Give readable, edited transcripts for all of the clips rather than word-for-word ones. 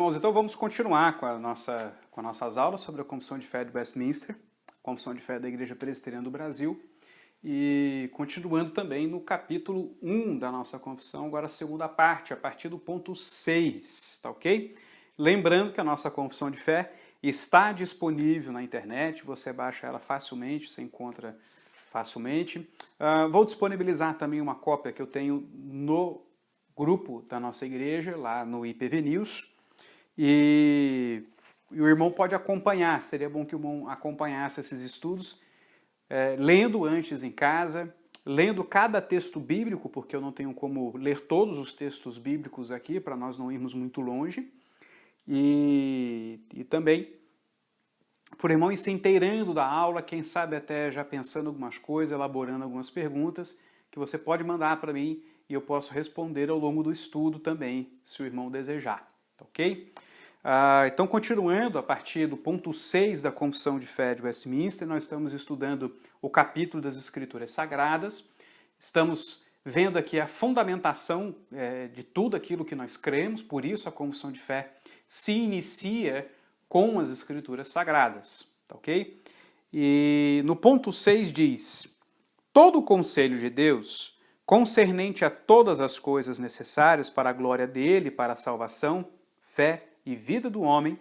irmãos, então vamos continuar com nossas aulas sobre a Confissão de Fé de Westminster, Confissão de Fé da Igreja Presbiteriana do Brasil, e continuando também no capítulo 1 da nossa confissão, agora a segunda parte, a partir do ponto 6, tá ok? Lembrando que a nossa Confissão de Fé está disponível na internet, você baixa ela facilmente, você encontra facilmente. Vou disponibilizar também uma cópia que eu tenho no grupo da nossa igreja, lá no IPV News, e o irmão pode acompanhar, seria bom que o irmão acompanhasse esses estudos, lendo antes em casa, lendo cada texto bíblico, porque eu não tenho como ler todos os textos bíblicos aqui, para nós não irmos muito longe, e também por irmão ir se inteirando da aula, quem sabe até já pensando algumas coisas, elaborando algumas perguntas, que você pode mandar para mim e eu posso responder ao longo do estudo também, se o irmão desejar, tá ok? Então, continuando, a partir do ponto 6 da Confissão de Fé de Westminster, nós estamos estudando o capítulo das Escrituras Sagradas, estamos vendo aqui a fundamentação de tudo aquilo que nós cremos, por isso a Confissão de Fé se inicia com as Escrituras Sagradas, tá ok? E no ponto 6 diz: todo o conselho de Deus, concernente a todas as coisas necessárias para a glória dele, para a salvação, fé e vida do homem,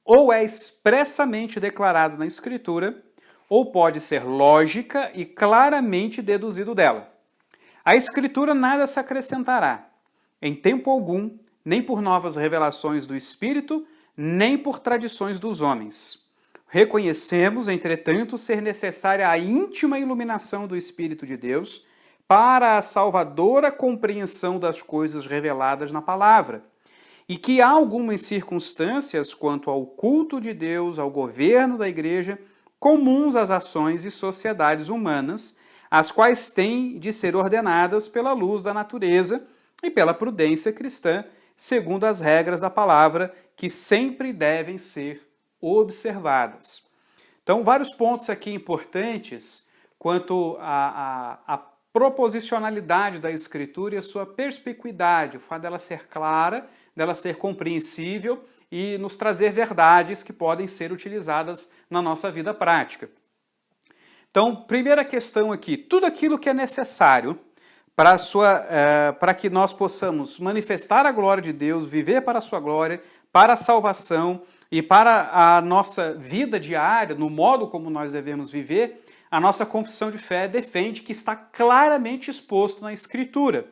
ou é expressamente declarado na Escritura, ou pode ser lógica e claramente deduzido dela. A Escritura nada se acrescentará, em tempo algum, nem por novas revelações do Espírito, nem por tradições dos homens. Reconhecemos, entretanto, ser necessária a íntima iluminação do Espírito de Deus para a salvadora compreensão das coisas reveladas na palavra, e que há algumas circunstâncias quanto ao culto de Deus, ao governo da igreja, comuns às ações e sociedades humanas, as quais têm de ser ordenadas pela luz da natureza e pela prudência cristã, segundo as regras da palavra, que sempre devem ser observadas. Então, vários pontos aqui importantes quanto à proposicionalidade da Escritura e a sua perspicuidade, o fato dela ser clara, dela ser compreensível e nos trazer verdades que podem ser utilizadas na nossa vida prática. Então, primeira questão aqui, tudo aquilo que é necessário para que nós possamos manifestar a glória de Deus, viver para a sua glória, para a salvação e para a nossa vida diária, no modo como nós devemos viver, a nossa confissão de fé defende que está claramente exposto na Escritura.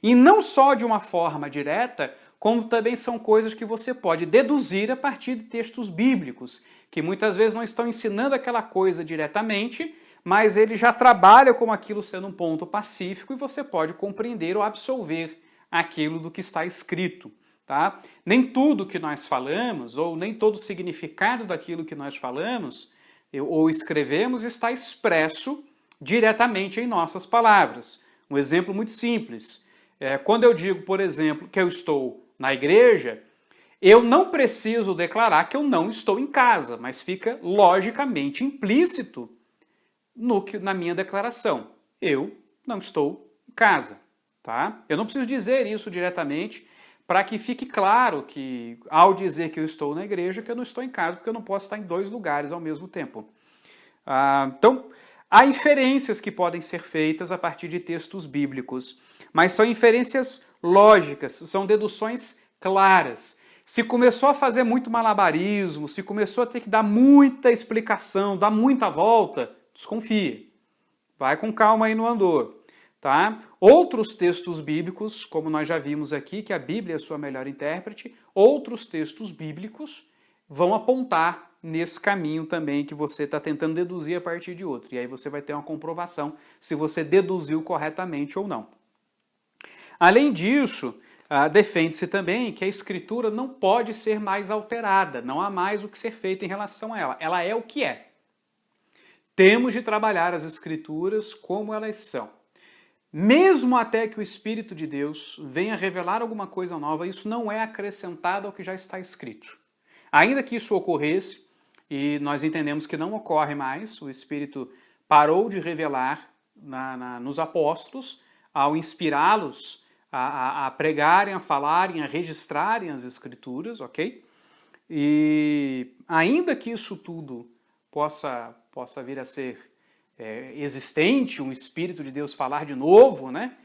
E não só de uma forma direta, como também são coisas que você pode deduzir a partir de textos bíblicos, que muitas vezes não estão ensinando aquela coisa diretamente, mas ele já trabalha como aquilo sendo um ponto pacífico e você pode compreender ou absolver aquilo do que está escrito. Tá? Nem tudo que nós falamos, ou nem todo o significado daquilo que nós falamos ou escrevemos está expresso diretamente em nossas palavras. Um exemplo muito simples. Quando eu digo, por exemplo, que eu estou na igreja, eu não preciso declarar que eu não estou em casa, mas fica logicamente implícito na minha declaração. Eu não estou em casa. Tá? Eu não preciso dizer isso diretamente para que fique claro que, ao dizer que eu estou na igreja, que eu não estou em casa, porque eu não posso estar em dois lugares ao mesmo tempo. Então, há inferências que podem ser feitas a partir de textos bíblicos, mas são inferências lógicas, são deduções claras. Se começou a fazer muito malabarismo, se começou a ter que dar muita explicação, dar muita volta, desconfie. Vai com calma aí no andor. Tá? Outros textos bíblicos, como nós já vimos aqui, que a Bíblia é a sua melhor intérprete, outros textos bíblicos vão apontar nesse caminho também que você está tentando deduzir a partir de outro. E aí você vai ter uma comprovação se você deduziu corretamente ou não. Além disso, defende-se também que a Escritura não pode ser mais alterada, não há mais o que ser feito em relação a ela. Ela é o que é. Temos de trabalhar as Escrituras como elas são. Mesmo até que o Espírito de Deus venha revelar alguma coisa nova, isso não é acrescentado ao que já está escrito. Ainda que isso ocorresse, e nós entendemos que não ocorre mais, o Espírito parou de revelar nos apóstolos, ao inspirá-los a pregarem, a falarem, a registrarem as Escrituras, ok? E ainda que isso tudo possa vir a ser existente, um Espírito de Deus falar de novo, né?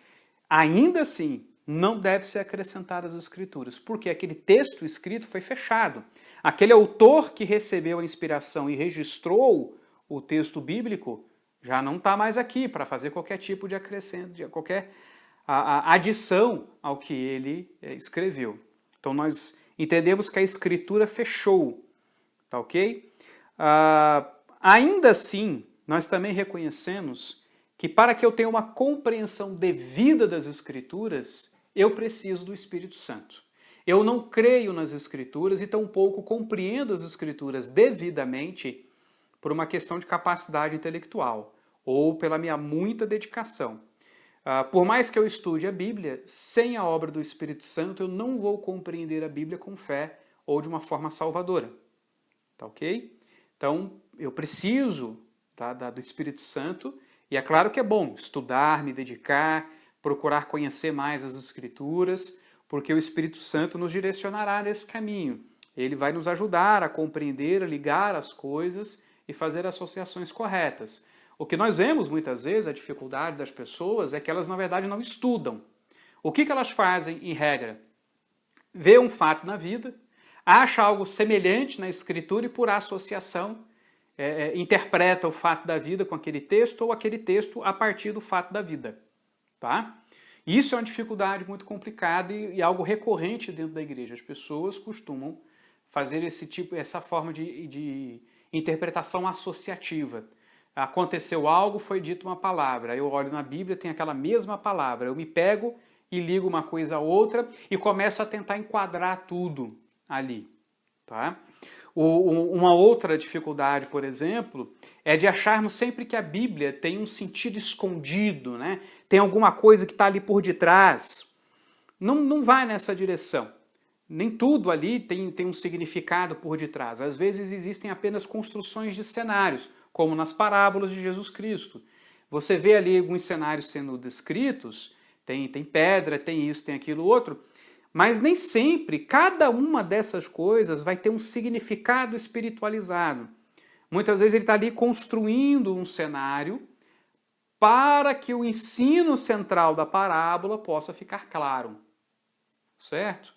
Ainda assim, não deve ser acrescentado às Escrituras, porque aquele texto escrito foi fechado. Aquele autor que recebeu a inspiração e registrou o texto bíblico já não está mais aqui para fazer qualquer tipo de acrescento, qualquer adição ao que ele escreveu. Então nós entendemos que a Escritura fechou, tá ok? Ainda assim, nós também reconhecemos que para que eu tenha uma compreensão devida das Escrituras, eu preciso do Espírito Santo. Eu não creio nas Escrituras e tampouco compreendo as Escrituras devidamente por uma questão de capacidade intelectual ou pela minha muita dedicação. Por mais que eu estude a Bíblia, sem a obra do Espírito Santo, eu não vou compreender a Bíblia com fé ou de uma forma salvadora. Tá ok? Então, eu preciso do Espírito Santo, e é claro que é bom estudar, me dedicar, procurar conhecer mais as Escrituras, porque o Espírito Santo nos direcionará nesse caminho. Ele vai nos ajudar a compreender, a ligar as coisas e fazer associações corretas. O que nós vemos muitas vezes, a dificuldade das pessoas, é que elas na verdade não estudam. O que elas fazem em regra? Vê um fato na vida, acha algo semelhante na Escritura e por associação interpreta o fato da vida com aquele texto ou aquele texto a partir do fato da vida. Tá? Isso é uma dificuldade muito complicada e algo recorrente dentro da igreja. As pessoas costumam fazer essa forma de interpretação associativa. Aconteceu algo, foi dito uma palavra. Eu olho na Bíblia, tem aquela mesma palavra. Eu me pego e ligo uma coisa a outra e começo a tentar enquadrar tudo ali. Tá? Uma outra dificuldade, por exemplo, é de acharmos sempre que a Bíblia tem um sentido escondido, né? Tem alguma coisa que está ali por detrás. Não vai nessa direção. Nem tudo ali tem um significado por detrás. Às vezes existem apenas construções de cenários, como nas parábolas de Jesus Cristo. Você vê ali alguns cenários sendo descritos, tem pedra, tem isso, tem aquilo outro, mas nem sempre cada uma dessas coisas vai ter um significado espiritualizado. Muitas vezes ele está ali construindo um cenário para que o ensino central da parábola possa ficar claro. Certo?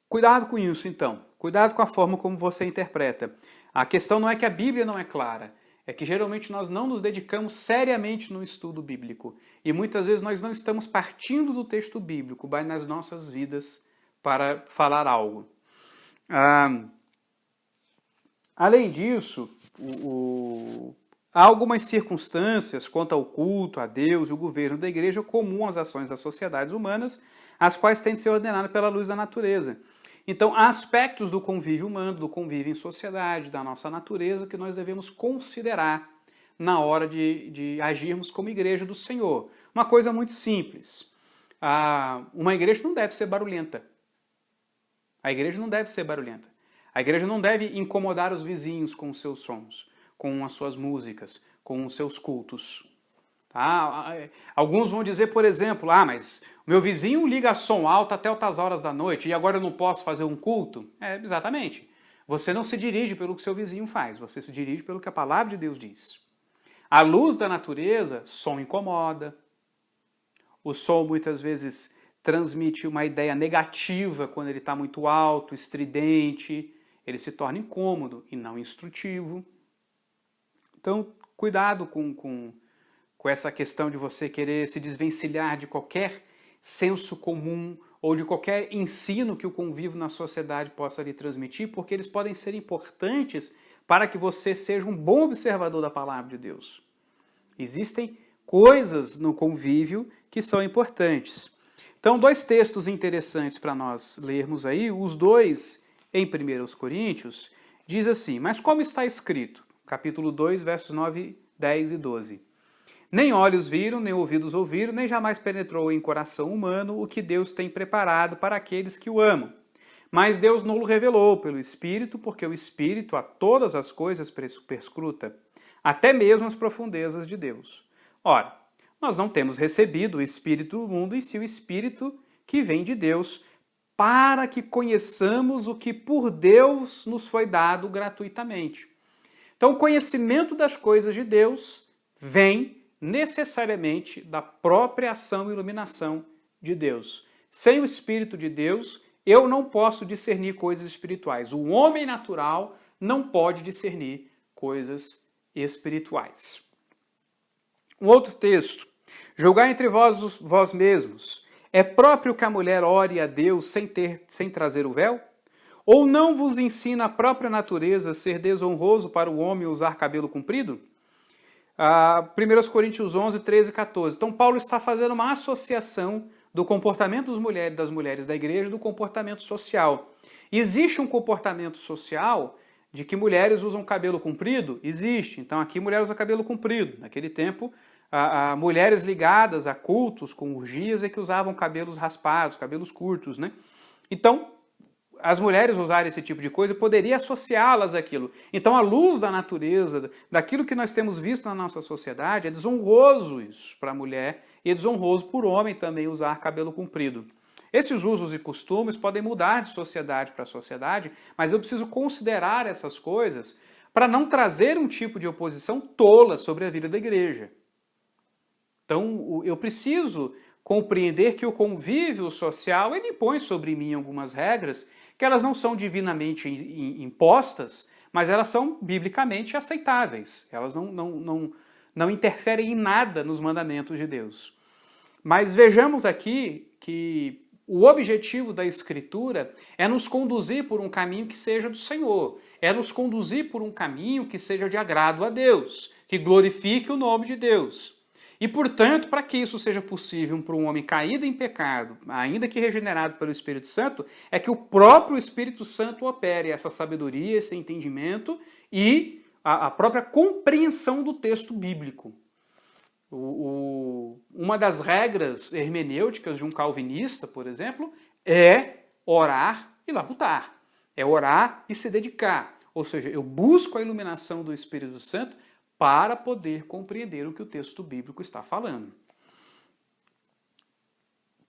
Cuidado com isso, então. Cuidado com a forma como você interpreta. A questão não é que a Bíblia não é clara, é que geralmente nós não nos dedicamos seriamente no estudo bíblico. E muitas vezes nós não estamos partindo do texto bíblico, mas nas nossas vidas para falar algo. Além disso, há algumas circunstâncias quanto ao culto a Deus e o governo da igreja comum às ações das sociedades humanas, as quais têm de ser ordenadas pela luz da natureza. Então, há aspectos do convívio humano, do convívio em sociedade, da nossa natureza, que nós devemos considerar na hora de agirmos como igreja do Senhor. Uma coisa muito simples. Uma igreja não deve ser barulhenta. A igreja não deve ser barulhenta. A igreja não deve incomodar os vizinhos com os seus sons, com as suas músicas, com os seus cultos. Tá? Alguns vão dizer, por exemplo, mas o meu vizinho liga som alto até altas horas da noite e agora eu não posso fazer um culto? Exatamente. Você não se dirige pelo que o seu vizinho faz, você se dirige pelo que a palavra de Deus diz. À luz da natureza, som incomoda. O som muitas vezes transmite uma ideia negativa quando ele está muito alto, estridente, ele se torna incômodo e não instrutivo. Então, cuidado com essa questão de você querer se desvencilhar de qualquer senso comum ou de qualquer ensino que o convívio na sociedade possa lhe transmitir, porque eles podem ser importantes para que você seja um bom observador da palavra de Deus. Existem coisas no convívio que são importantes. Então, 2 textos interessantes para nós lermos aí, os dois em 1 Coríntios, diz assim: mas como está escrito? Capítulo 2, versos 9, 10 e 12. Nem olhos viram, nem ouvidos ouviram, nem jamais penetrou em coração humano o que Deus tem preparado para aqueles que o amam. Mas Deus não o revelou pelo Espírito, porque o Espírito a todas as coisas perscruta, até mesmo as profundezas de Deus. Ora, nós não temos recebido o Espírito do mundo, e sim o Espírito que vem de Deus, para que conheçamos o que por Deus nos foi dado gratuitamente. Então, o conhecimento das coisas de Deus vem necessariamente da própria ação e iluminação de Deus. Sem o Espírito de Deus, eu não posso discernir coisas espirituais. O homem natural não pode discernir coisas espirituais. Um outro texto. Julgai entre vós mesmos. É próprio que a mulher ore a Deus sem trazer o véu? Ou não vos ensina a própria natureza ser desonroso para o homem usar cabelo comprido? 1 Coríntios 11, 13 e 14. Então Paulo está fazendo uma associação do comportamento das mulheres da igreja do comportamento social. Existe um comportamento social de que mulheres usam cabelo comprido? Existe. Então aqui mulher usa cabelo comprido. Naquele tempo, mulheres ligadas a cultos com urgias é que usavam cabelos raspados, cabelos curtos, né? Então, as mulheres usarem esse tipo de coisa, poderia associá-las àquilo. Então, à luz da natureza, daquilo que nós temos visto na nossa sociedade, é desonroso isso para a mulher e é desonroso para o homem também usar cabelo comprido. Esses usos e costumes podem mudar de sociedade para sociedade, mas eu preciso considerar essas coisas para não trazer um tipo de oposição tola sobre a vida da igreja. Então, eu preciso compreender que o convívio social ele impõe sobre mim algumas regras que elas não são divinamente impostas, mas elas são biblicamente aceitáveis. Elas não interferem em nada nos mandamentos de Deus. Mas vejamos aqui que o objetivo da Escritura é nos conduzir por um caminho que seja do Senhor, é nos conduzir por um caminho que seja de agrado a Deus, que glorifique o nome de Deus. E, portanto, para que isso seja possível para um homem caído em pecado, ainda que regenerado pelo Espírito Santo, é que o próprio Espírito Santo opere essa sabedoria, esse entendimento e a própria compreensão do texto bíblico. Uma das regras hermenêuticas de um calvinista, por exemplo, é orar e labutar. É orar e se dedicar. Ou seja, eu busco a iluminação do Espírito Santo para poder compreender o que o texto bíblico está falando.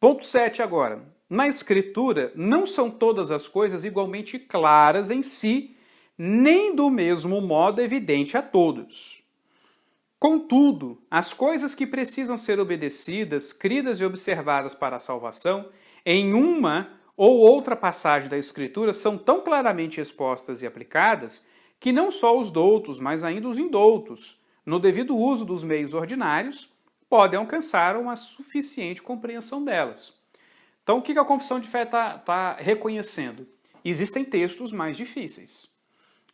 Ponto 7 agora. Na Escritura, não são todas as coisas igualmente claras em si, nem do mesmo modo evidente a todos. Contudo, as coisas que precisam ser obedecidas, cridas e observadas para a salvação, em uma ou outra passagem da Escritura, são tão claramente expostas e aplicadas que não só os doutos, mas ainda os indoutos, no devido uso dos meios ordinários, podem alcançar uma suficiente compreensão delas. Então, o que a confissão de fé está reconhecendo? Existem textos mais difíceis.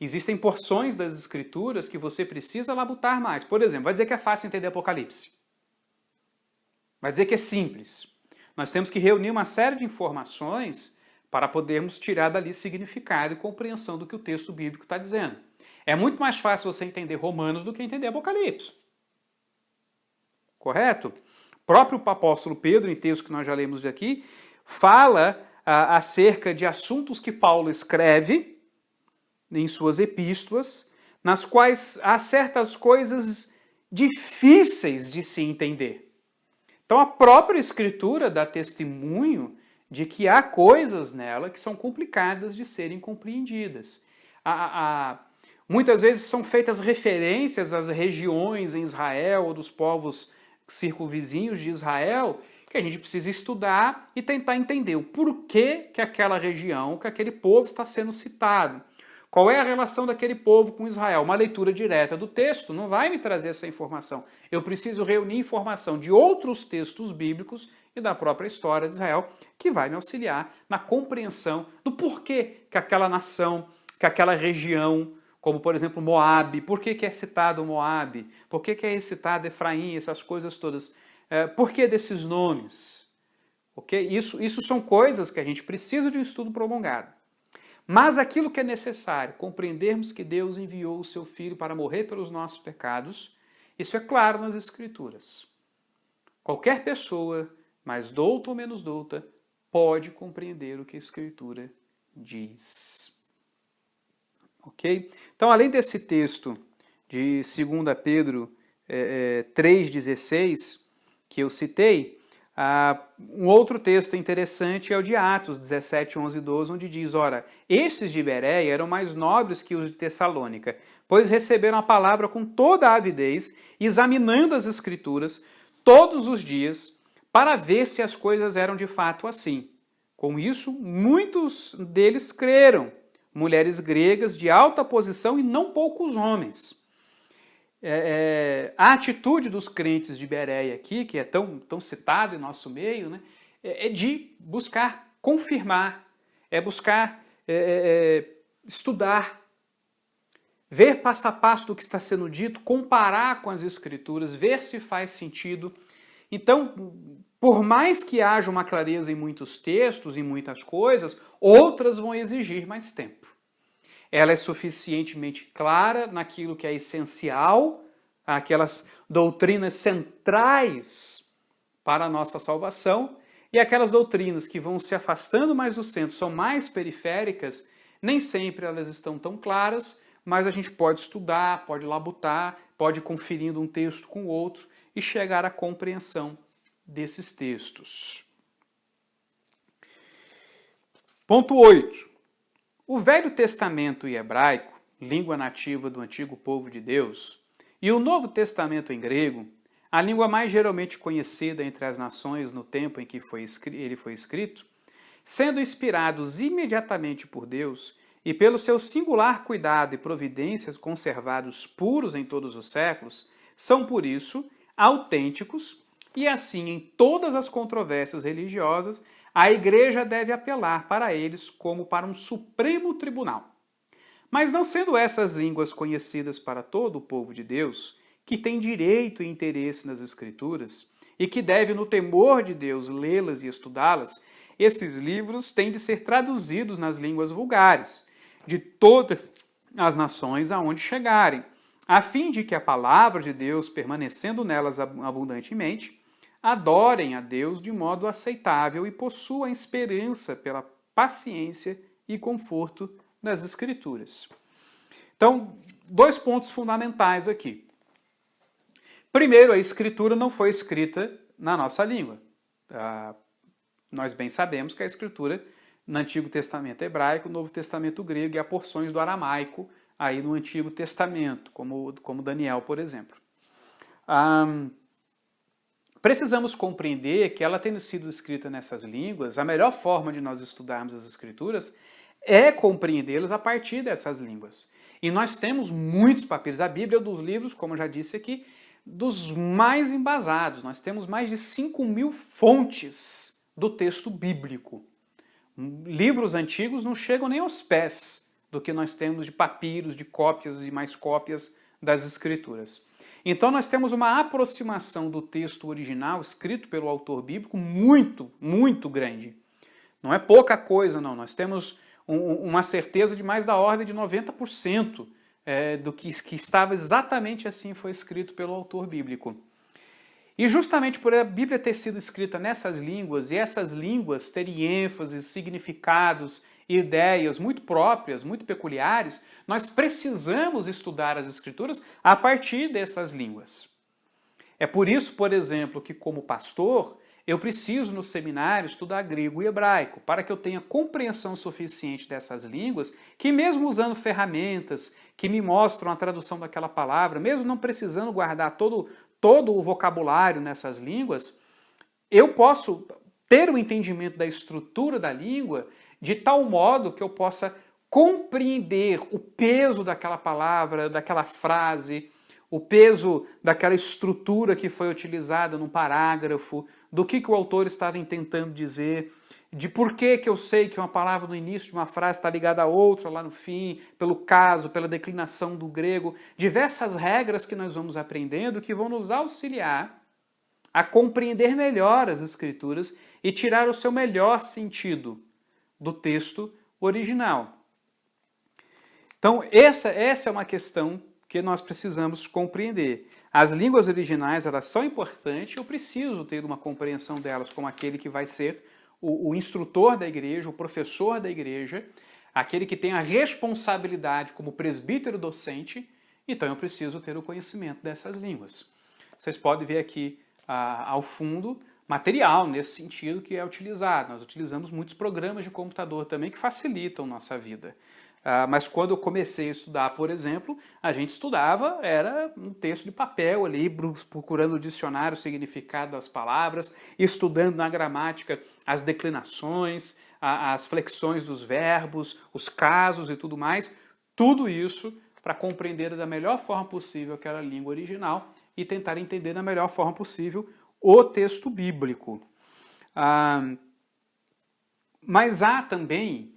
Existem porções das Escrituras que você precisa labutar mais. Por exemplo, vai dizer que é fácil entender Apocalipse. Vai dizer que é simples. Nós temos que reunir uma série de informações para podermos tirar dali significado e compreensão do que o texto bíblico está dizendo. É muito mais fácil você entender Romanos do que entender Apocalipse. Correto? O próprio apóstolo Pedro, em texto que nós já lemos aqui, fala acerca de assuntos que Paulo escreve em suas epístolas, nas quais há certas coisas difíceis de se entender. Então a própria Escritura dá testemunho de que há coisas nela que são complicadas de serem compreendidas. Muitas vezes são feitas referências às regiões em Israel ou dos povos circunvizinhos de Israel que a gente precisa estudar e tentar entender o porquê que aquela região, que aquele povo está sendo citado. Qual é a relação daquele povo com Israel? Uma leitura direta do texto não vai me trazer essa informação. Eu preciso reunir informação de outros textos bíblicos e da própria história de Israel, que vai me auxiliar na compreensão do porquê que aquela nação, que aquela região, como por exemplo Moabe, por que é citado Moabe, por que é citado Efraim, essas coisas todas, por que desses nomes? Okay? Isso são coisas que a gente precisa de um estudo prolongado. Mas aquilo que é necessário, compreendermos que Deus enviou o seu Filho para morrer pelos nossos pecados, isso é claro nas Escrituras. Qualquer pessoa, mais douta ou menos douta, pode compreender o que a Escritura diz. Ok? Então, além desse texto de 2 Pedro 3,16, que eu citei, um outro texto interessante é o de Atos 17, 11 e 12, onde diz, ora, estes de Bereia eram mais nobres que os de Tessalônica, pois receberam a palavra com toda a avidez, examinando as Escrituras todos os dias, para ver se as coisas eram de fato assim. Com isso, muitos deles creram, mulheres gregas de alta posição e não poucos homens. A atitude dos crentes de Bereia aqui, que é tão citado em nosso meio, né, é de buscar confirmar, é buscar estudar, ver passo a passo do que está sendo dito, comparar com as Escrituras, ver se faz sentido. Então, por mais que haja uma clareza em muitos textos, em muitas coisas, outras vão exigir mais tempo. Ela é suficientemente clara naquilo que é essencial, aquelas doutrinas centrais para a nossa salvação, e aquelas doutrinas que vão se afastando mais do centro, são mais periféricas, nem sempre elas estão tão claras, mas a gente pode estudar, pode labutar, pode ir conferindo um texto com o outro e chegar à compreensão desses textos. Ponto 8. O Velho Testamento em hebraico, língua nativa do antigo povo de Deus, e o Novo Testamento em grego, a língua mais geralmente conhecida entre as nações no tempo em que ele foi escrito, sendo inspirados imediatamente por Deus e pelo seu singular cuidado e providências conservados puros em todos os séculos, são por isso autênticos e assim em todas as controvérsias religiosas a Igreja deve apelar para eles como para um supremo tribunal. Mas não sendo essas línguas conhecidas para todo o povo de Deus, que tem direito e interesse nas Escrituras, e que deve, no temor de Deus, lê-las e estudá-las, esses livros têm de ser traduzidos nas línguas vulgares, de todas as nações aonde chegarem, a fim de que a palavra de Deus, permanecendo nelas abundantemente, adorem a Deus de modo aceitável e possuam a esperança pela paciência e conforto das Escrituras. Então, 2 pontos fundamentais aqui. Primeiro, a Escritura não foi escrita na nossa língua. Nós bem sabemos que a Escritura no Antigo Testamento hebraico, no Novo Testamento grego e há porções do aramaico aí no Antigo Testamento, como Daniel, por exemplo. Precisamos compreender que ela tendo sido escrita nessas línguas, a melhor forma de nós estudarmos as Escrituras é compreendê-las a partir dessas línguas. E nós temos muitos papiros. A Bíblia é um dos livros, como eu já disse aqui, dos mais embasados. Nós temos mais de 5.000 fontes do texto bíblico. Livros antigos não chegam nem aos pés do que nós temos de papiros, de cópias e mais cópias das Escrituras. Então nós temos uma aproximação do texto original escrito pelo autor bíblico muito, muito grande. Não é pouca coisa, não. Nós temos uma certeza de mais da ordem de 90% do que estava exatamente assim foi escrito pelo autor bíblico. E justamente por a Bíblia ter sido escrita nessas línguas, e essas línguas terem ênfases, significados, ideias muito próprias, muito peculiares, nós precisamos estudar as Escrituras a partir dessas línguas. É por isso, por exemplo, que como pastor, eu preciso no seminário estudar grego e hebraico, para que eu tenha compreensão suficiente dessas línguas, que mesmo usando ferramentas que me mostram a tradução daquela palavra, mesmo não precisando guardar todo o vocabulário nessas línguas, eu posso ter o entendimento da estrutura da língua de tal modo que eu possa compreender o peso daquela palavra, daquela frase, o peso daquela estrutura que foi utilizada num parágrafo, do que o autor estava tentando dizer, de por que eu sei que uma palavra no início de uma frase está ligada a outra lá no fim, pelo caso, pela declinação do grego, diversas regras que nós vamos aprendendo que vão nos auxiliar a compreender melhor as Escrituras e tirar o seu melhor sentido do texto original. Então, essa é uma questão que nós precisamos compreender. As línguas originais, elas são importantes, eu preciso ter uma compreensão delas como aquele que vai ser o instrutor da igreja, o professor da igreja, aquele que tem a responsabilidade como presbítero docente, então eu preciso ter o conhecimento dessas línguas. Vocês podem ver aqui ao fundo material nesse sentido que é utilizado. Nós utilizamos muitos programas de computador também que facilitam nossa vida. Mas quando eu comecei a estudar, por exemplo, a gente estudava, era um texto de papel ali, procurando o dicionário, o significado das palavras, estudando na gramática as declinações, as flexões dos verbos, os casos e tudo mais. Tudo isso para compreender da melhor forma possível aquela língua original e tentar entender da melhor forma possível o texto bíblico. Mas há também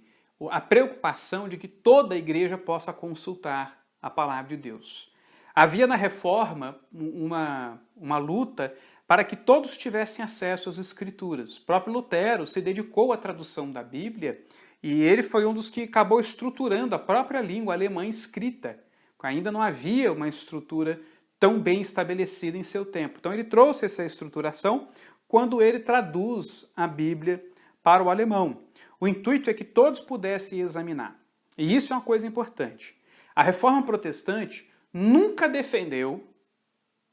a preocupação de que toda a igreja possa consultar a palavra de Deus. Havia na Reforma uma luta para que todos tivessem acesso às Escrituras. O próprio Lutero se dedicou à tradução da Bíblia e ele foi um dos que acabou estruturando a própria língua alemã escrita. Ainda não havia uma estrutura tão bem estabelecida em seu tempo. Então ele trouxe essa estruturação quando ele traduz a Bíblia para o alemão. O intuito é que todos pudessem examinar. E isso é uma coisa importante. A Reforma Protestante nunca defendeu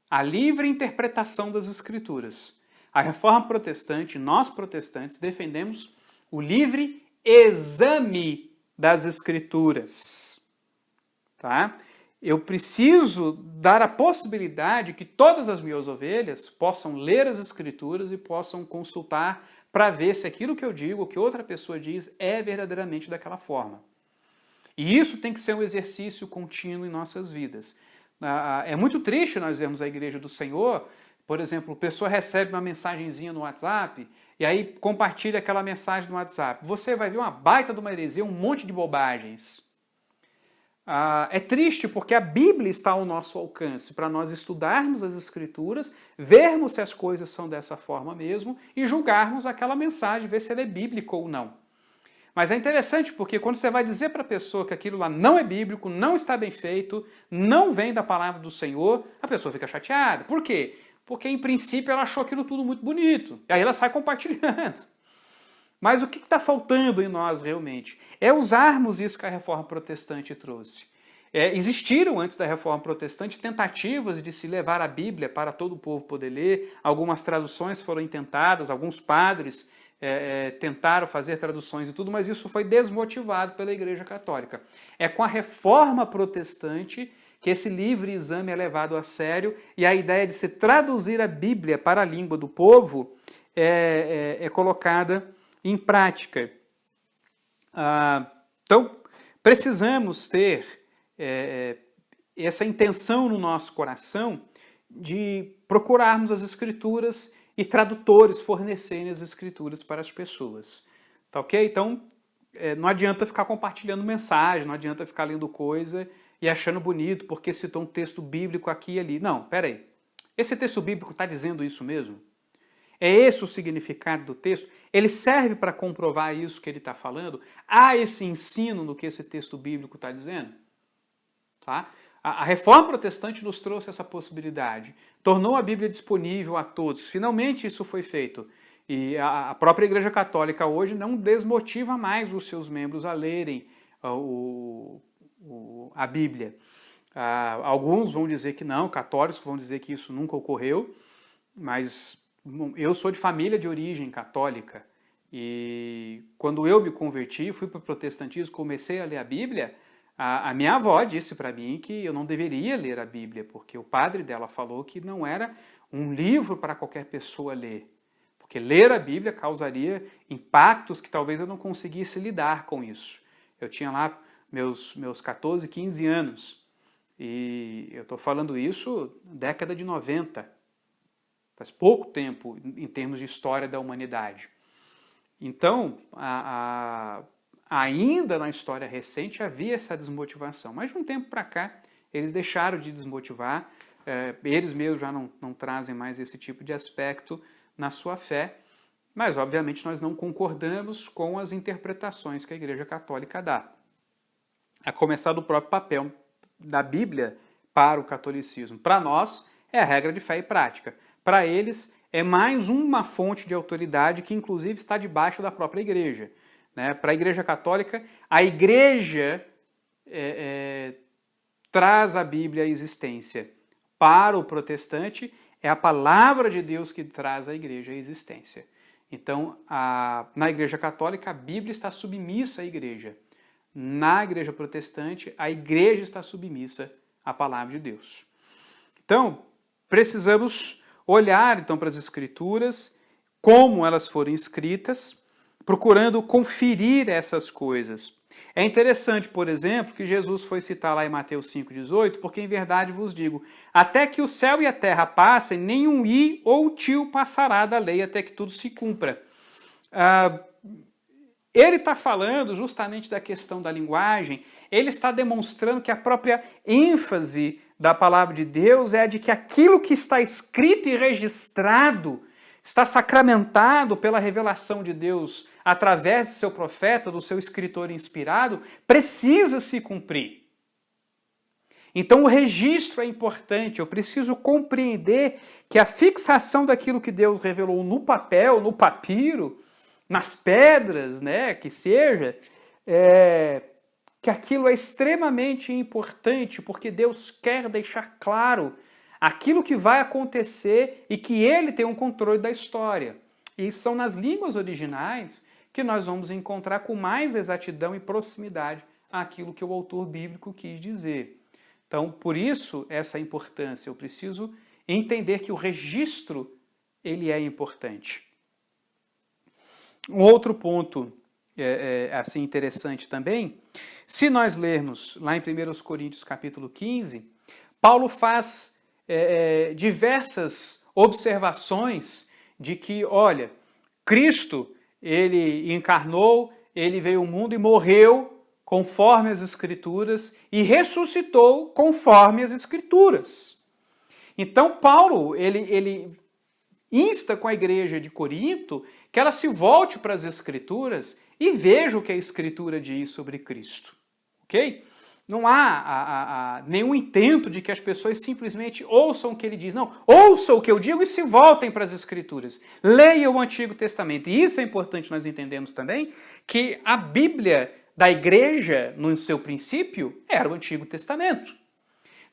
a livre interpretação das Escrituras. A Reforma Protestante, nós protestantes, defendemos o livre exame das Escrituras. Tá? Eu preciso dar a possibilidade que todas as minhas ovelhas possam ler as Escrituras e possam consultar para ver se aquilo que eu digo, o que outra pessoa diz, é verdadeiramente daquela forma. E isso tem que ser um exercício contínuo em nossas vidas. É muito triste nós vermos a Igreja do Senhor, por exemplo, a pessoa recebe uma mensagenzinha no WhatsApp e aí compartilha aquela mensagem no WhatsApp. Você vai ver uma baita de uma heresia, um monte de bobagens. É triste porque a Bíblia está ao nosso alcance para nós estudarmos as Escrituras, vermos se as coisas são dessa forma mesmo e julgarmos aquela mensagem, ver se ela é bíblica ou não. Mas é interessante porque quando você vai dizer para a pessoa que aquilo lá não é bíblico, não está bem feito, não vem da palavra do Senhor, a pessoa fica chateada. Por quê? Porque em princípio ela achou aquilo tudo muito bonito. E aí ela sai compartilhando. Mas o que está faltando em nós realmente? É usarmos isso que a Reforma Protestante trouxe. Existiram antes da Reforma Protestante tentativas de se levar a Bíblia para todo o povo poder ler, algumas traduções foram intentadas, alguns padres tentaram fazer traduções e tudo, mas isso foi desmotivado pela Igreja Católica. É com a Reforma Protestante que esse livre exame é levado a sério e a ideia de se traduzir a Bíblia para a língua do povo é colocada em prática. Então, precisamos ter essa intenção no nosso coração de procurarmos as Escrituras e tradutores fornecerem as Escrituras para as pessoas. Tá ok? Então, não adianta ficar compartilhando mensagem, não adianta ficar lendo coisa e achando bonito porque citou um texto bíblico aqui e ali. Não, peraí. Esse texto bíblico está dizendo isso mesmo? É esse o significado do texto? Ele serve para comprovar isso que ele está falando? Há esse ensino no que esse texto bíblico está dizendo? Tá? A Reforma Protestante nos trouxe essa possibilidade, tornou a Bíblia disponível a todos. Finalmente isso foi feito. E a própria Igreja Católica hoje não desmotiva mais os seus membros a lerem a Bíblia. Alguns vão dizer que não, católicos vão dizer que isso nunca ocorreu, mas eu sou de família de origem católica e quando eu me converti, fui para o protestantismo, comecei a ler a Bíblia, a minha avó disse para mim que eu não deveria ler a Bíblia, porque o padre dela falou que não era um livro para qualquer pessoa ler, porque ler a Bíblia causaria impactos que talvez eu não conseguisse lidar com isso. Eu tinha lá meus 14, 15 anos e eu estou falando isso década de 90. Faz pouco tempo em termos de história da humanidade. Então, ainda na história recente havia essa desmotivação, mas de um tempo para cá eles deixaram de desmotivar, eles mesmos já não trazem mais esse tipo de aspecto na sua fé, mas obviamente nós não concordamos com as interpretações que a Igreja Católica dá. A começar do próprio papel da Bíblia para o catolicismo. Para nós, é a regra de fé e prática. Para eles, é mais uma fonte de autoridade que, inclusive, está debaixo da própria igreja. Né? Para a Igreja Católica, a igreja traz a Bíblia à existência. Para o protestante, É a palavra de Deus que traz à igreja a existência. Então, na Igreja Católica, a Bíblia está submissa à igreja. Na Igreja Protestante, a igreja está submissa à palavra de Deus. Então, precisamos olhar então para as Escrituras, como elas foram escritas, procurando conferir essas coisas. É interessante, por exemplo, que Jesus foi citar lá em Mateus 5,18, porque em verdade vos digo, até que o céu e a terra passem, nenhum i ou tio passará da lei até que tudo se cumpra. Ele está falando justamente da questão da linguagem, ele está demonstrando que a própria ênfase da palavra de Deus é a de que aquilo que está escrito e registrado está sacramentado pela revelação de Deus através de seu profeta, do seu escritor inspirado, precisa se cumprir. Então o registro é importante, eu preciso compreender que a fixação daquilo que Deus revelou no papel, no papiro, nas pedras, né, que seja, que aquilo é extremamente importante, porque Deus quer deixar claro aquilo que vai acontecer e que ele tem um controle da história. E são nas línguas originais que nós vamos encontrar com mais exatidão e proximidade aquilo que o autor bíblico quis dizer. Então, por isso, essa importância. Eu preciso entender que o registro ele é importante. Um outro ponto assim interessante também, se nós lermos lá em 1 Coríntios capítulo 15, Paulo faz diversas observações de que, olha, Cristo, ele encarnou, ele veio ao mundo e morreu conforme as Escrituras e ressuscitou conforme as Escrituras. Então, Paulo, ele insta com a igreja de Corinto que ela se volte para as Escrituras e veja o que a Escritura diz sobre Cristo. Ok? Não há nenhum intento de que as pessoas simplesmente ouçam o que ele diz. Não, ouçam o que eu digo e se voltem para as Escrituras. Leiam o Antigo Testamento. E isso é importante nós entendermos também, que a Bíblia da igreja, no seu princípio, era o Antigo Testamento.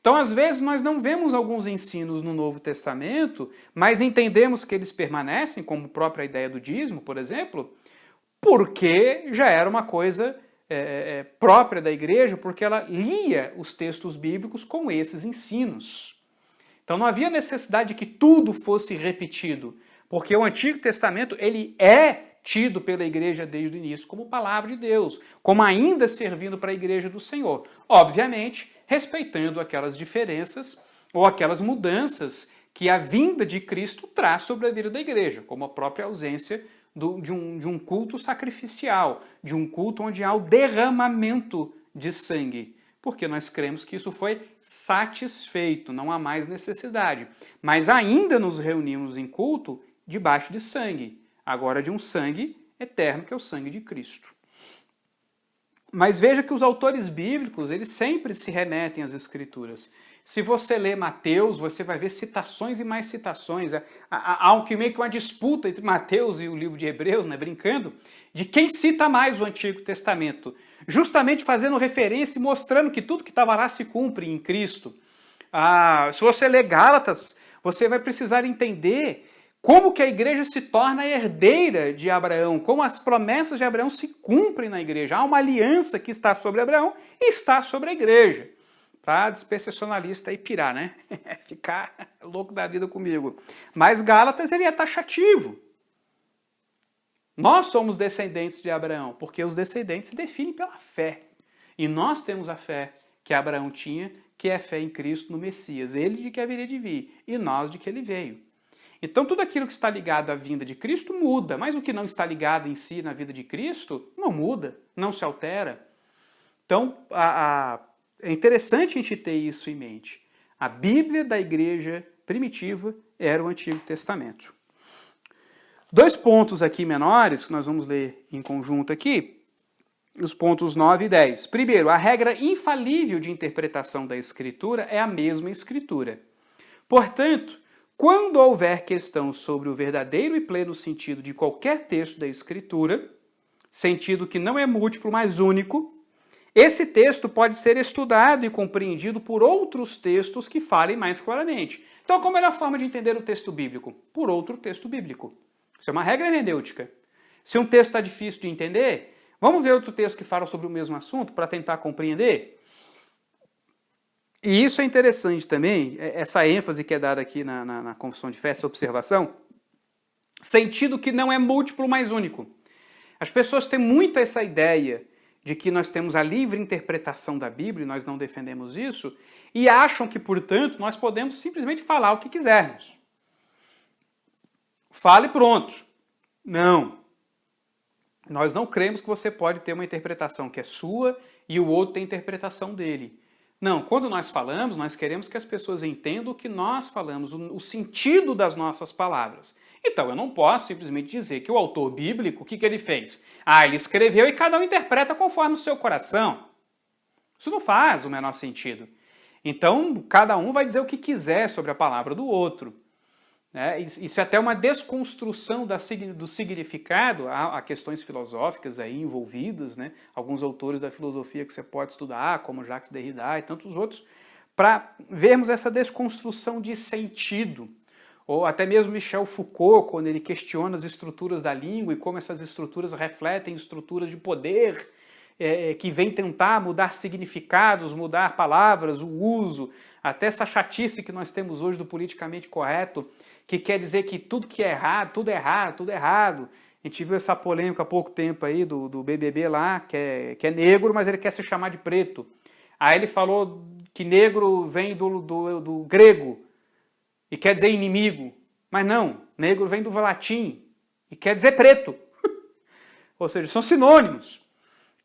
Então, às vezes, nós não vemos alguns ensinos no Novo Testamento, mas entendemos que eles permanecem, como a própria ideia do dízimo, por exemplo, porque já era uma coisa própria da igreja, porque ela lia os textos bíblicos com esses ensinos. Então não havia necessidade de que tudo fosse repetido, porque o Antigo Testamento ele é tido pela igreja desde o início como palavra de Deus, como ainda servindo para a igreja do Senhor. Obviamente, respeitando aquelas diferenças ou aquelas mudanças que a vinda de Cristo traz sobre a vida da igreja, como a própria ausência de um culto sacrificial, de um culto onde há o derramamento de sangue, porque nós cremos que isso foi satisfeito, não há mais necessidade. Mas ainda nos reunimos em culto debaixo de sangue, agora de um sangue eterno, que é o sangue de Cristo. Mas veja que os autores bíblicos, eles sempre se remetem às Escrituras. Se você lê Mateus, você vai ver citações e mais citações. Há meio que uma disputa entre Mateus e o livro de Hebreus, né, brincando, de quem cita mais o Antigo Testamento. Justamente fazendo referência e mostrando que tudo que estava lá se cumpre em Cristo. Se você lê Gálatas, você vai precisar entender como que a igreja se torna herdeira de Abraão, como as promessas de Abraão se cumprem na igreja. Há uma aliança que está sobre Abraão e está sobre a igreja. Para dispensacionalista aí pirar, né? Ficar louco da vida comigo. Mas Gálatas ele é taxativo. Nós somos descendentes de Abraão, porque os descendentes se definem pela fé. E nós temos a fé que Abraão tinha, que é a fé em Cristo no Messias. Ele de que haveria de vir, e nós de que ele veio. Então tudo aquilo que está ligado à vinda de Cristo muda, mas o que não está ligado em si na vida de Cristo não muda, não se altera. Então, é interessante a gente ter isso em mente. A Bíblia da igreja primitiva era o Antigo Testamento. 2 pontos aqui menores, que nós vamos ler em conjunto aqui, os pontos 9 e 10. Primeiro, a regra infalível de interpretação da Escritura é a mesma Escritura. Portanto, quando houver questão sobre o verdadeiro e pleno sentido de qualquer texto da Escritura, sentido que não é múltiplo, mas único, esse texto pode ser estudado e compreendido por outros textos que falem mais claramente. Então, qual a melhor forma de entender o texto bíblico? Por outro texto bíblico. Isso é uma regra hermenêutica. Se um texto está difícil de entender, vamos ver outro texto que fala sobre o mesmo assunto para tentar compreender? E isso é interessante também, essa ênfase que é dada aqui na confissão de fé, essa observação, sentido que não é múltiplo, mas único. As pessoas têm muito essa ideia de que nós temos a livre interpretação da Bíblia, e nós não defendemos isso, e acham que, portanto, nós podemos simplesmente falar o que quisermos. Fale e pronto. Não. Nós não cremos que você pode ter uma interpretação que é sua e o outro tem a interpretação dele. Não, quando nós falamos, nós queremos que as pessoas entendam o que nós falamos, o sentido das nossas palavras. Então, eu não posso simplesmente dizer que o autor bíblico, o que ele fez? Ele escreveu e cada um interpreta conforme o seu coração. Isso não faz o menor sentido. Então, cada um vai dizer o que quiser sobre a palavra do outro. Isso é até uma desconstrução do significado. Há questões filosóficas aí envolvidas, né? Alguns autores da filosofia que você pode estudar, como Jacques Derrida e tantos outros, para vermos essa desconstrução de sentido. Ou até mesmo Michel Foucault, quando ele questiona as estruturas da língua e como essas estruturas refletem estruturas de poder, que vem tentar mudar significados, mudar palavras, o uso, até essa chatice que nós temos hoje do politicamente correto, que quer dizer que tudo que é errado, tudo é errado, tudo é errado. A gente viu essa polêmica há pouco tempo aí do BBB lá, que é negro, mas ele quer se chamar de preto. Aí ele falou que negro vem do grego e quer dizer inimigo. Mas não, negro vem do latim e quer dizer preto. Ou seja, são sinônimos.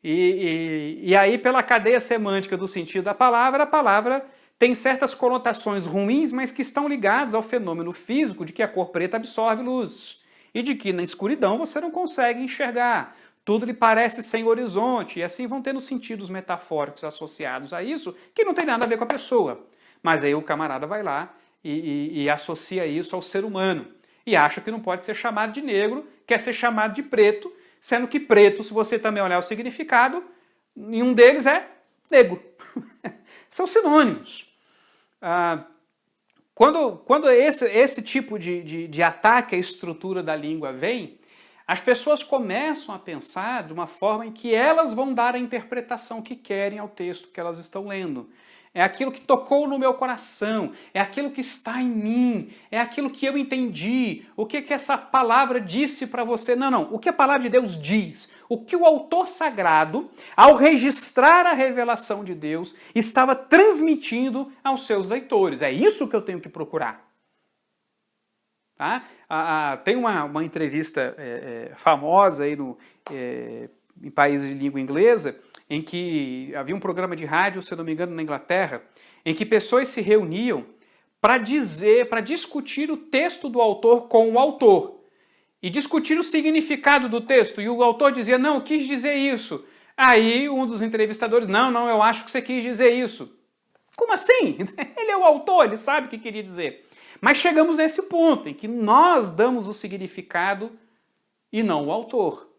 E aí, pela cadeia semântica do sentido da palavra, a palavra tem certas conotações ruins, mas que estão ligadas ao fenômeno físico de que a cor preta absorve luz e de que na escuridão você não consegue enxergar. Tudo lhe parece sem horizonte, e assim vão tendo sentidos metafóricos associados a isso, que não tem nada a ver com a pessoa. Mas aí o camarada vai lá e associa isso ao ser humano, e acha que não pode ser chamado de negro, quer ser chamado de preto, sendo que preto, se você também olhar o significado, nenhum deles é negro. São sinônimos. Quando esse tipo de ataque à estrutura da língua vem, as pessoas começam a pensar de uma forma em que elas vão dar a interpretação que querem ao texto que elas estão lendo. É aquilo que tocou no meu coração, é aquilo que está em mim, é aquilo que eu entendi. O que essa palavra disse para você? Não. O que a palavra de Deus diz? O que o autor sagrado, ao registrar a revelação de Deus, estava transmitindo aos seus leitores. É isso que eu tenho que procurar. Tá? Tem uma entrevista famosa aí em países de língua inglesa, em que havia um programa de rádio, se eu não me engano, na Inglaterra, em que pessoas se reuniam para discutir o texto do autor com o autor e discutir o significado do texto. E o autor dizia, não, eu quis dizer isso. Aí um dos entrevistadores, não, eu acho que você quis dizer isso. Como assim? Ele é o autor, ele sabe o que queria dizer. Mas chegamos nesse ponto em que nós damos o significado e não o autor.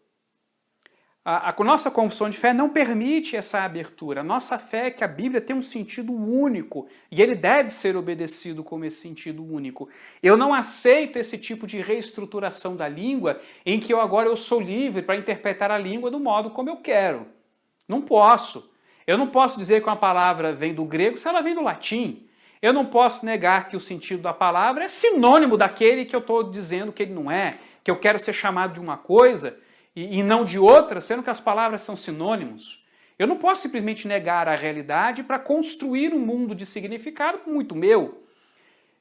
A nossa confissão de fé não permite essa abertura. A nossa fé é que a Bíblia tem um sentido único e ele deve ser obedecido como esse sentido único. Eu não aceito esse tipo de reestruturação da língua em que eu sou livre para interpretar a língua do modo como eu quero. Não posso. Eu não posso dizer que uma palavra vem do grego se ela vem do latim. Eu não posso negar que o sentido da palavra é sinônimo daquele que eu estou dizendo que ele não é, que eu quero ser chamado de uma coisa e não de outra, sendo que as palavras são sinônimos. Eu não posso simplesmente negar a realidade para construir um mundo de significado muito meu.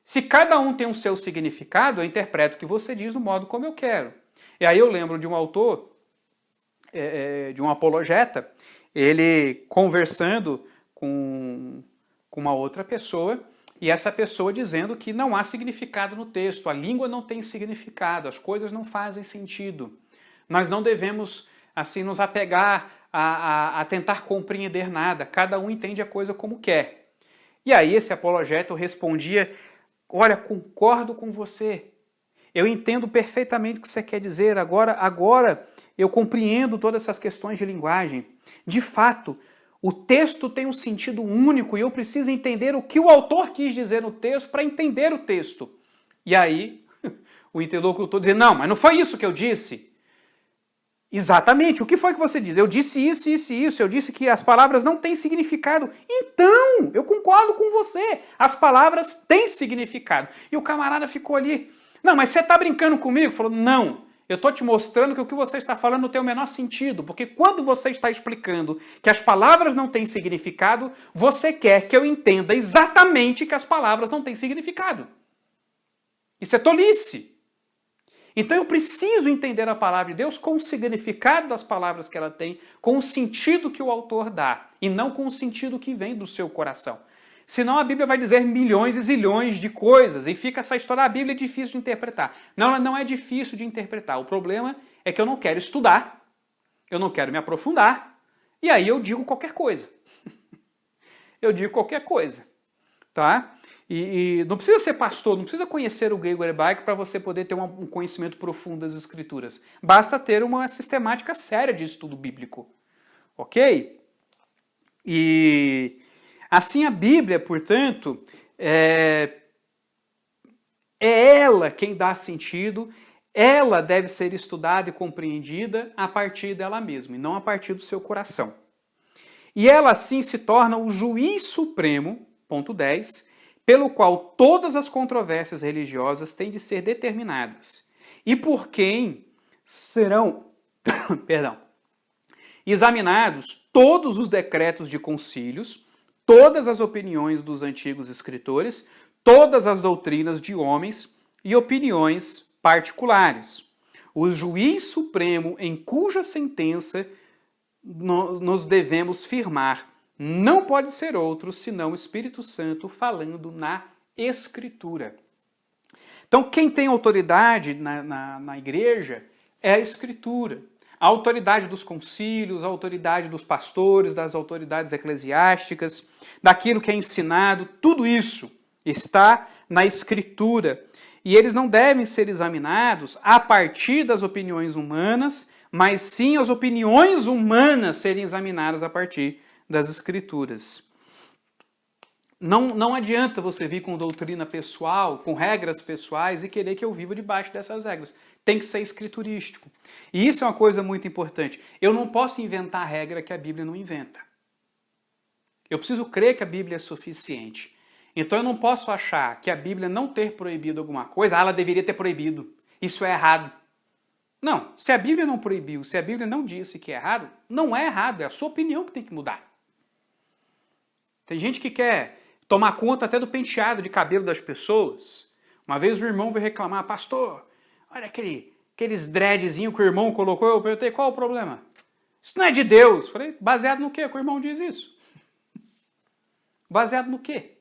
Se cada um tem um seu significado, eu interpreto o que você diz do modo como eu quero. E aí eu lembro de um autor, de um apologeta, ele conversando com uma outra pessoa, e essa pessoa dizendo que não há significado no texto, a língua não tem significado, as coisas não fazem sentido. Nós não devemos assim nos apegar a tentar compreender nada, cada um entende a coisa como quer. E aí esse apologeta respondia, olha, concordo com você, eu entendo perfeitamente o que você quer dizer, agora eu compreendo todas essas questões de linguagem. De fato, O texto tem um sentido único e eu preciso entender o que o autor quis dizer no texto para entender o texto. E aí, o interlocutor diz, não, mas não foi isso que eu disse. Exatamente, o que foi que você disse? Eu disse isso, isso e isso, eu disse que as palavras não têm significado. Então, eu concordo com você, as palavras têm significado. E o camarada ficou ali, não, mas você está brincando comigo? Falou, não, eu estou te mostrando que o que você está falando não tem o menor sentido, porque quando você está explicando que as palavras não têm significado, você quer que eu entenda exatamente que as palavras não têm significado. Isso é tolice. Então eu preciso entender a palavra de Deus com o significado das palavras que ela tem, com o sentido que o autor dá, e não com o sentido que vem do seu coração. Senão a Bíblia vai dizer milhões e zilhões de coisas, e fica essa história, a Bíblia é difícil de interpretar. Não, ela não é difícil de interpretar. O problema é que eu não quero estudar, eu não quero me aprofundar, e aí eu digo qualquer coisa. Eu digo qualquer coisa, tá? E não precisa ser pastor, não precisa conhecer o grego hebraico para você poder ter um conhecimento profundo das Escrituras. Basta ter uma sistemática séria de estudo bíblico, ok? E assim a Bíblia, portanto, é ela quem dá sentido, ela deve ser estudada e compreendida a partir dela mesma, e não a partir do seu coração. E ela assim se torna o juiz supremo, ponto 10, pelo qual todas as controvérsias religiosas têm de ser determinadas, e por quem serão examinados todos os decretos de concílios, todas as opiniões dos antigos escritores, todas as doutrinas de homens e opiniões particulares. O juiz supremo em cuja sentença nos devemos firmar não pode ser outro senão o Espírito Santo falando na Escritura. Então, quem tem autoridade na igreja é a Escritura. A autoridade dos concílios, a autoridade dos pastores, das autoridades eclesiásticas, daquilo que é ensinado, tudo isso está na Escritura. E eles não devem ser examinados a partir das opiniões humanas, mas sim as opiniões humanas serem examinadas a partir das Escrituras. Não adianta você vir com doutrina pessoal, com regras pessoais e querer que eu viva debaixo dessas regras. Tem que ser escriturístico. E isso é uma coisa muito importante. Eu não posso inventar regra que a Bíblia não inventa. Eu preciso crer que a Bíblia é suficiente. Então eu não posso achar que a Bíblia não ter proibido alguma coisa, ela deveria ter proibido. Isso é errado. Não, se a Bíblia não proibiu, se a Bíblia não disse que é errado, não é errado, é a sua opinião que tem que mudar. Tem gente que quer tomar conta até do penteado de cabelo das pessoas. Uma vez o irmão veio reclamar, pastor, olha aqueles dreadzinhos que o irmão colocou, eu perguntei, qual o problema? Isso não é de Deus. Falei, baseado no quê que o irmão diz isso? Baseado no quê?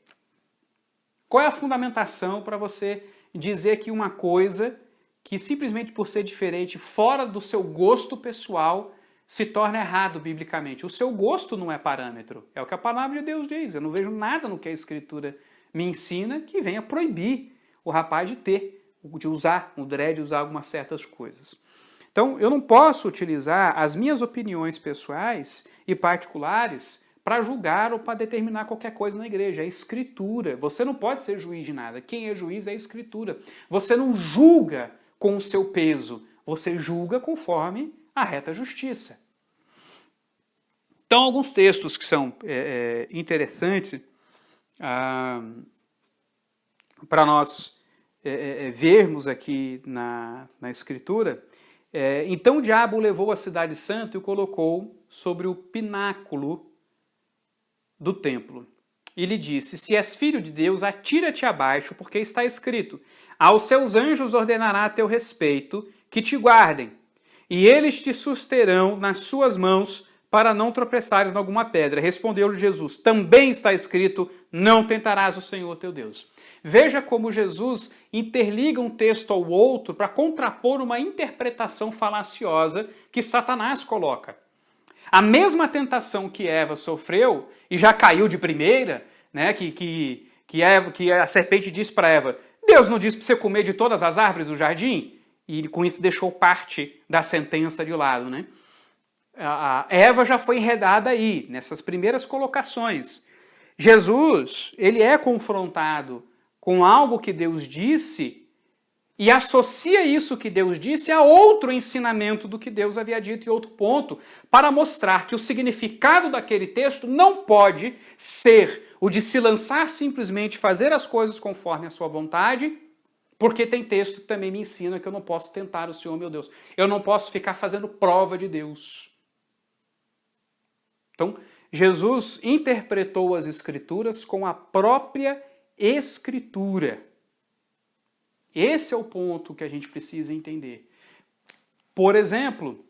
Qual é a fundamentação para você dizer que uma coisa que simplesmente por ser diferente, fora do seu gosto pessoal, se torna errado biblicamente? O seu gosto não é parâmetro. É o que a palavra de Deus diz. Eu não vejo nada no que a Escritura me ensina que venha proibir o rapaz de usar o dread, de usar algumas certas coisas. Então, eu não posso utilizar as minhas opiniões pessoais e particulares para julgar ou para determinar qualquer coisa na igreja. É a Escritura. Você não pode ser juiz de nada. Quem é juiz é a Escritura. Você não julga com o seu peso. Você julga conforme a reta justiça. Então, alguns textos que são interessantes para nós vermos aqui na Escritura. Então o diabo levou a cidade santa e o colocou sobre o pináculo do templo. E lhe disse, se és filho de Deus, atira-te abaixo, porque está escrito, aos seus anjos ordenará a teu respeito que te guardem, e eles te susterão nas suas mãos para não tropeçares em alguma pedra. Respondeu-lhe Jesus, também está escrito, não tentarás o Senhor teu Deus. Veja como Jesus interliga um texto ao outro para contrapor uma interpretação falaciosa que Satanás coloca. A mesma tentação que Eva sofreu e já caiu de primeira, né, que a serpente disse para Eva, Deus não disse para você comer de todas as árvores do jardim? E com isso deixou parte da sentença de lado, né? A Eva já foi enredada aí, nessas primeiras colocações. Jesus, ele é confrontado com algo que Deus disse e associa isso que Deus disse a outro ensinamento do que Deus havia dito em outro ponto, para mostrar que o significado daquele texto não pode ser o de se lançar simplesmente fazer as coisas conforme a sua vontade, porque tem texto que também me ensina que eu não posso tentar o Senhor, meu Deus. Eu não posso ficar fazendo prova de Deus. Então, Jesus interpretou as Escrituras com a própria Escritura. Esse é o ponto que a gente precisa entender. Por exemplo,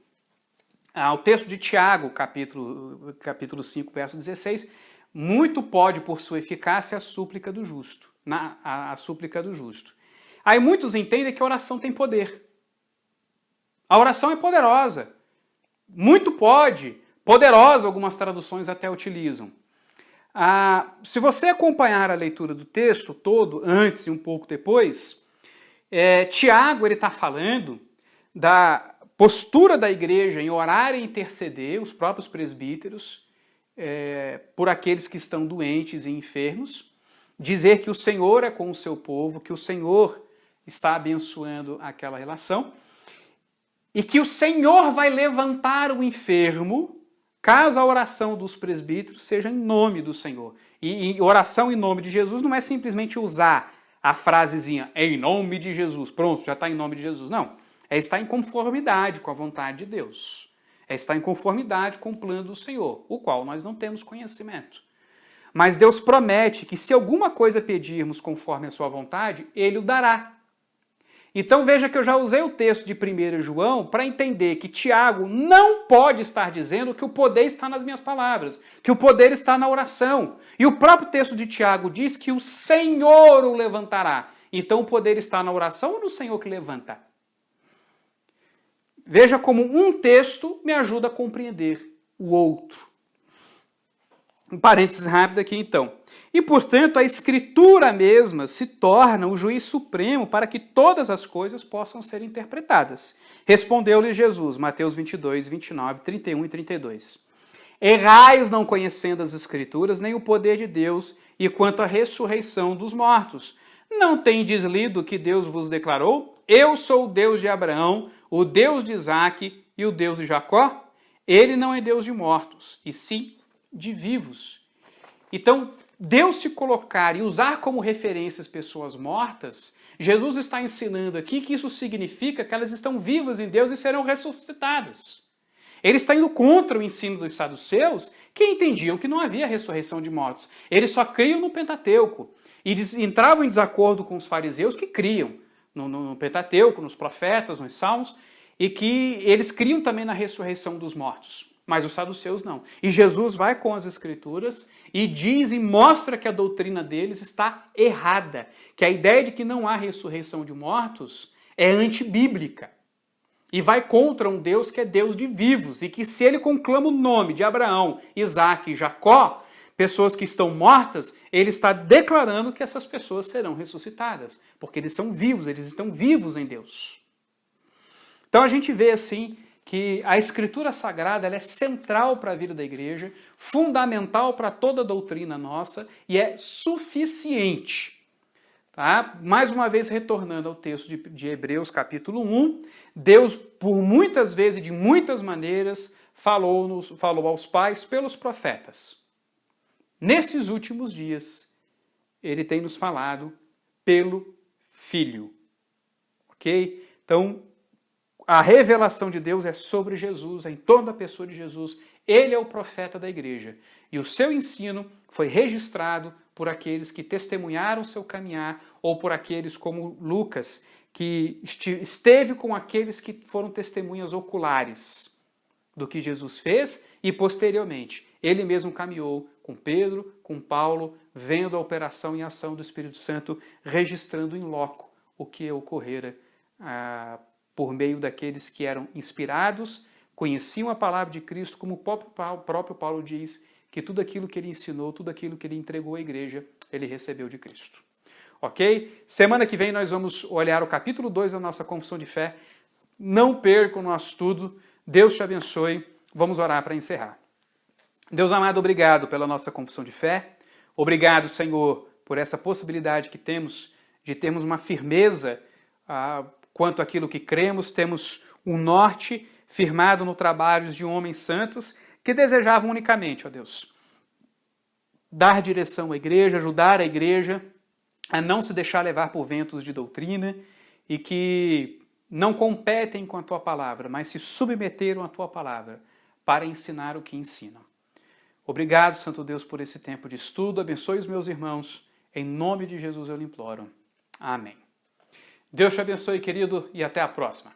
o texto de Tiago, capítulo 5, verso 16, muito pode, por sua eficácia, a súplica do justo. A súplica do justo. Aí muitos entendem que a oração tem poder. A oração é poderosa. Muito pode. Poderosa, algumas traduções até utilizam. Se você acompanhar a leitura do texto todo, antes e um pouco depois, Tiago está falando da postura da igreja em orar e interceder, os próprios presbíteros, por aqueles que estão doentes e enfermos, dizer que o Senhor é com o seu povo, que o Senhor está abençoando aquela relação, e que o Senhor vai levantar o enfermo, caso a oração dos presbíteros seja em nome do Senhor. E oração em nome de Jesus não é simplesmente usar a frasezinha, em nome de Jesus, pronto, já está em nome de Jesus. Não, é estar em conformidade com a vontade de Deus. É estar em conformidade com o plano do Senhor, o qual nós não temos conhecimento. Mas Deus promete que se alguma coisa pedirmos conforme a sua vontade, Ele o dará. Então veja que eu já usei o texto de 1 João para entender que Tiago não pode estar dizendo que o poder está nas minhas palavras, que o poder está na oração. E o próprio texto de Tiago diz que o Senhor o levantará. Então o poder está na oração ou no Senhor que levanta? Veja como um texto me ajuda a compreender o outro. Um parênteses rápido aqui então. E, portanto, a Escritura mesma se torna o juiz supremo para que todas as coisas possam ser interpretadas. Respondeu-lhe Jesus, Mateus 22, 29, 31 e 32. Errais não conhecendo as Escrituras, nem o poder de Deus, e quanto à ressurreição dos mortos. Não tendes lido que Deus vos declarou? Eu sou o Deus de Abraão, o Deus de Isaque e o Deus de Jacó? Ele não é Deus de mortos, e sim de vivos. Então, Deus se colocar e usar como referências pessoas mortas, Jesus está ensinando aqui que isso significa que elas estão vivas em Deus e serão ressuscitadas. Ele está indo contra o ensino dos saduceus, que entendiam que não havia ressurreição de mortos. Eles só criam no Pentateuco. E entravam em desacordo com os fariseus que criam no Pentateuco, nos profetas, nos salmos, e que eles criam também na ressurreição dos mortos. Mas os saduceus não. E Jesus vai com as Escrituras e diz e mostra que a doutrina deles está errada. Que a ideia de que não há ressurreição de mortos é antibíblica. E vai contra um Deus que é Deus de vivos. E que se ele conclama o nome de Abraão, Isaque e Jacó, pessoas que estão mortas, ele está declarando que essas pessoas serão ressuscitadas. Porque eles são vivos, eles estão vivos em Deus. Então a gente vê assim que a Escritura Sagrada ela é central para a vida da igreja, fundamental para toda a doutrina nossa e é suficiente. Tá? Mais uma vez, retornando ao texto de Hebreus, capítulo 1, Deus, por muitas vezes e de muitas maneiras, falou aos pais pelos profetas. Nesses últimos dias, Ele tem nos falado pelo Filho. Ok? Então, a revelação de Deus é sobre Jesus, é em torno da pessoa de Jesus. Ele é o profeta da igreja. E o seu ensino foi registrado por aqueles que testemunharam seu caminhar, ou por aqueles como Lucas, que esteve com aqueles que foram testemunhas oculares do que Jesus fez, e posteriormente ele mesmo caminhou com Pedro, com Paulo, vendo a operação em ação do Espírito Santo, registrando em loco o que ocorrera por meio daqueles que eram inspirados, conheciam a palavra de Cristo, como o próprio Paulo diz, que tudo aquilo que ele ensinou, tudo aquilo que ele entregou à igreja, ele recebeu de Cristo. Ok? Semana que vem nós vamos olhar o capítulo 2 da nossa Confissão de Fé. Não perca o nosso estudo. Deus te abençoe. Vamos orar para encerrar. Deus amado, obrigado pela nossa confissão de fé. Obrigado, Senhor, por essa possibilidade que temos de termos uma firmeza quanto àquilo que cremos, temos um norte firmado no trabalho de homens santos que desejavam unicamente, ó Deus, dar direção à igreja, ajudar a igreja a não se deixar levar por ventos de doutrina e que não competem com a tua palavra, mas se submeteram à tua palavra para ensinar o que ensinam. Obrigado, Santo Deus, por esse tempo de estudo. Abençoe os meus irmãos. Em nome de Jesus eu lhe imploro. Amém. Deus te abençoe, querido, e até a próxima.